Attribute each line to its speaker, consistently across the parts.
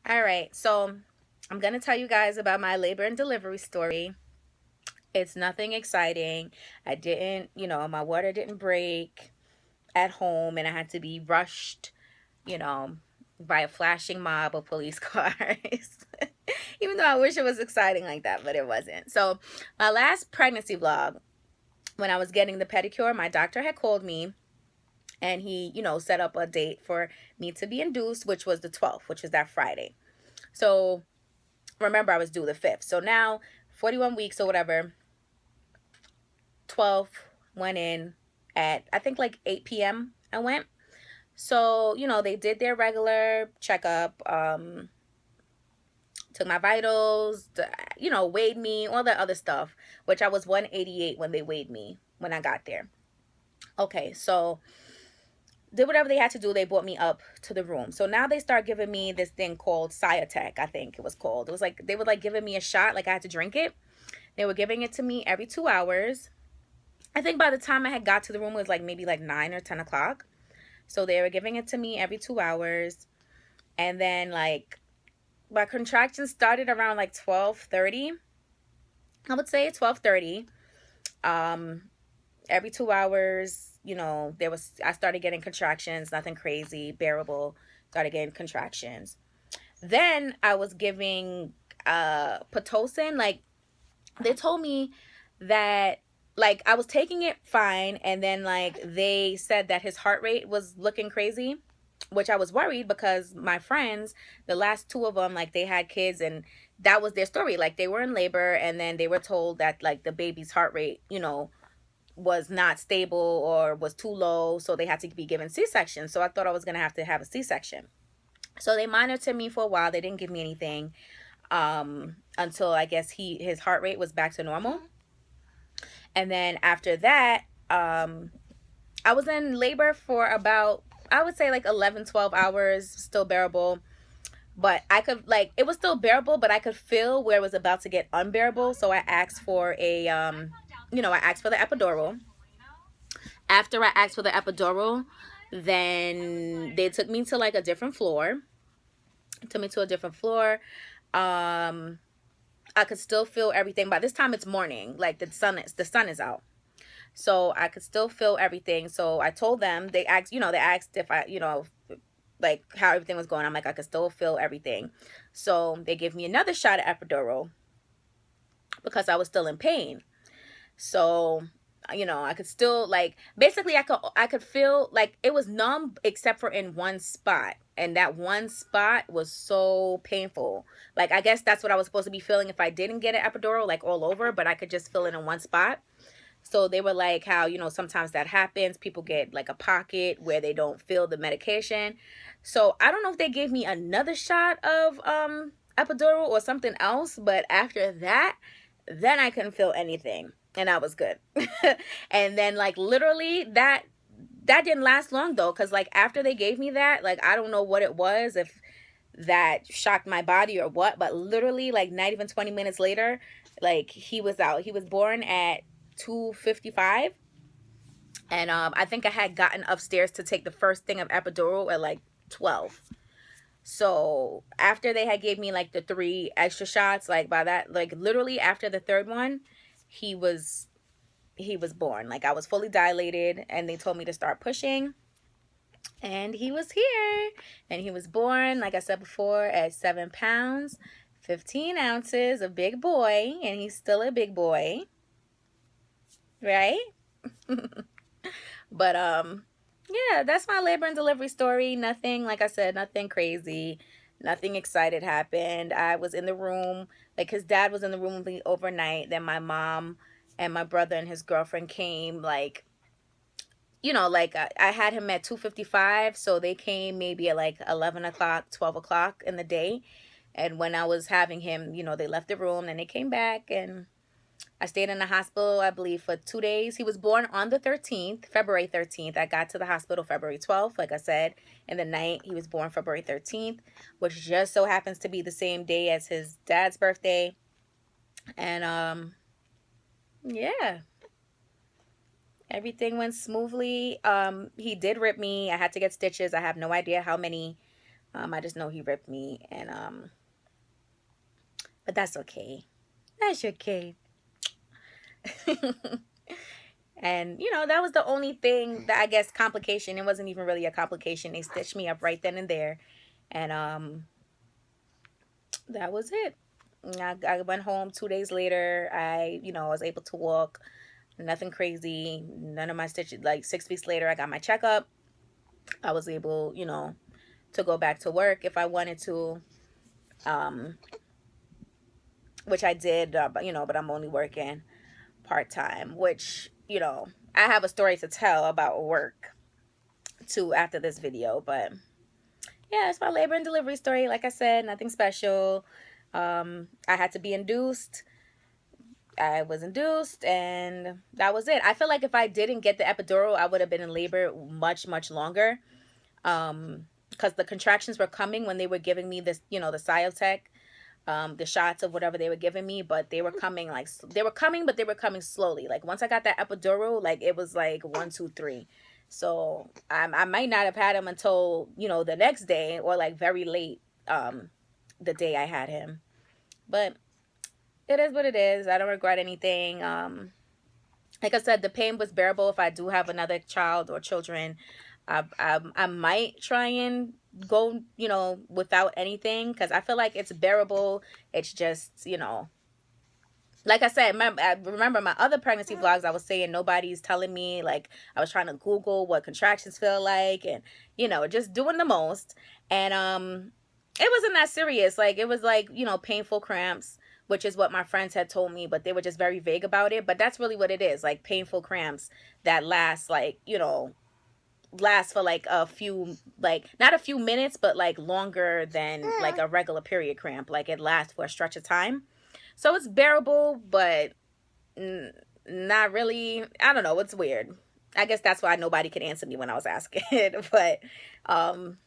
Speaker 1: All right, so I'm gonna tell you guys about my labor and delivery story. It's nothing exciting. I didn't, my water didn't break at home and I had to be rushed, you know, by a flashing mob of police cars. Even though I wish it was exciting like that, but it wasn't. So, my last pregnancy vlog, when I was getting the pedicure, my doctor had called me and he, set up a date for me to be induced, which was the 12th, which is that Friday. So, remember I was due the 5th. So now 41 weeks or whatever, 12th went in at I think like 8 p.m. I went. So, they did their regular checkup, took my vitals, weighed me, all that other stuff, which I was 188 when they weighed me when I got there. Okay, so did whatever they had to do. They brought me up to the room. So now they start giving me this thing called Cyatec, I think it was called. It was like they were like giving me a shot, like I had to drink it. They were giving it to me every 2 hours. I think by the time I had got to the room, it was like maybe like 9 or 10 o'clock. So they were giving it to me every 2 hours. And then like my contractions started around like 12:30. I would say 12:30. Um, every 2 hours, I started getting contractions, nothing crazy, bearable. Started getting contractions. Then I was giving Pitocin. Like they told me that like I was taking it fine, and then like they said that his heart rate was looking crazy, which I was worried because my friends, the last two of them, like they had kids and that was their story. Like they were in labor and then they were told that like the baby's heart rate, was not stable or was too low, so they had to be given C-section. So I thought I was going to have a C-section. So they monitored me for a while. They didn't give me anything until I guess his heart rate was back to normal. And then after that, I was in labor for about, I would say like 11, 12 hours, still bearable. But I could, like, it was still bearable, but I could feel where it was about to get unbearable. So I asked for I asked for the epidural. After I asked for the epidural, then they took me to like a different floor. Took me to a different floor. Um, I could still feel everything. By this time, it's morning. Like the sun is out. So I could still feel everything. So I told them, they asked if I, like how everything was going. I'm like, I could still feel everything. So they gave me another shot of epidural because I was still in pain. So, I could still like basically I could feel like it was numb except for in one spot. And that one spot was so painful. Like I guess that's what I was supposed to be feeling if I didn't get an epidural, like all over, but I could just feel it in one spot. So they were like how, sometimes that happens. People get like a pocket where they don't feel the medication. So I don't know if they gave me another shot of epidural or something else, but after that, then I couldn't feel anything and I was good. And then like literally that didn't last long though, cuz like after they gave me that, like I don't know what it was, if that shocked my body or what, but literally like not even 20 minutes later, like he was out. He was born at 2:55, and I think I had gotten upstairs to take the first thing of epidural at like 12. So after they had gave me like the three extra shots, like by that, like literally after the third one, he was he was born. Like I was fully dilated and they told me to start pushing, and he was here. And he was born, like I said before, at 7 pounds 15 ounces, a big boy, and he's still a big boy, right? But yeah, that's my labor and delivery story. Nothing, like I said, nothing crazy, nothing excited happened. I was in the room, like his dad was in the room with me overnight. Then my mom and my brother and his girlfriend came, like, like I had him at 2:55, so they came maybe at like 11 o'clock, 12 o'clock in the day. And when I was having him, they left the room and they came back, and I stayed in the hospital, I believe, for 2 days. He was born on the 13th, February 13th. I got to the hospital February 12th, like I said, in the night. He was born February 13th, which just so happens to be the same day as his dad's birthday. And yeah, everything went smoothly. He did rip me. I had to get stitches. I have no idea how many. I just know he ripped me, and but that's okay. That's okay. And you know, that was the only thing that I guess complication. It wasn't even really a complication. They stitched me up right then and there, and that was it. I went home 2 days later. I, you know, was able to walk. Nothing crazy. None of my stitches. Like 6 weeks later, I got my checkup. I was able, you know, to go back to work if I wanted to, um, which I did. But you know, but I'm only working part time. Which, you know, I have a story to tell about work too after this video. But yeah, it's my labor and delivery story. Like I said, nothing special. I had to be induced. I was induced, and that was it. I feel like if I didn't get the epidural, I would have been in labor much, much longer. Because the contractions were coming when they were giving me this, you know, the Cyotec, the shots of whatever they were giving me, but they were coming like they were coming, but they were coming slowly. Like once I got that epidural, like it was like 1, 2, 3. So I might not have had him until, you know, the next day or like very late, the day I had him. But it is what it is. I don't regret anything. Like I said, the pain was bearable. If I do have another child or children, I might try and go, you know, without anything, because I feel like it's bearable. It's just, you know, like I said, I remember my other pregnancy vlogs, I was saying nobody's telling me, like I was trying to Google what contractions feel like, and you know, just doing the most. And it wasn't that serious. Like it was like, you know, painful cramps, which is what my friends had told me, but they were just very vague about it. But that's really what it is, like painful cramps that last, like, you know, last for like a few, like not a few minutes, but like longer than like a regular period cramp. Like it lasts for a stretch of time. So it's bearable, but not really. I don't know. It's weird. I guess that's why nobody could answer me when I was asking. But um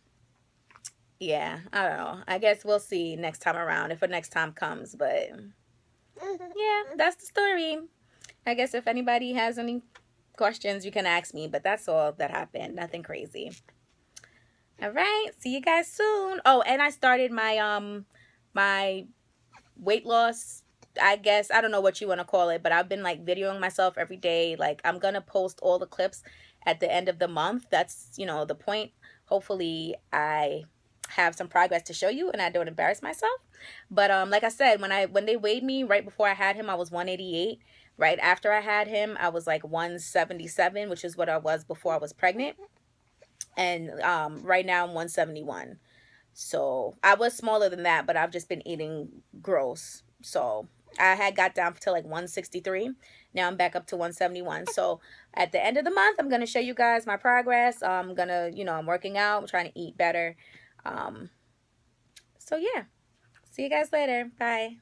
Speaker 1: yeah, I don't know. I guess we'll see next time around if a next time comes. But yeah, that's the story. I guess if anybody has any questions, you can ask me. But that's all that happened. Nothing crazy. All right. See you guys soon. Oh, and I started my weight loss, I guess. I don't know what you want to call it, but I've been like videoing myself every day. Like I'm gonna post all the clips at the end of the month. That's, you know, the point. Hopefully I have some progress to show you and I don't embarrass myself. But like I said, when they weighed me right before I had him, I was 188. Right after I had him, I was like 177, which is what I was before I was pregnant. And right now I'm 171. So I was smaller than that, but I've just been eating gross. So I had got down to like 163. Now I'm back up to 171. So at the end of the month, I'm going to show you guys my progress. I'm going to, you know, I'm working out. I'm trying to eat better. So yeah. See you guys later. Bye.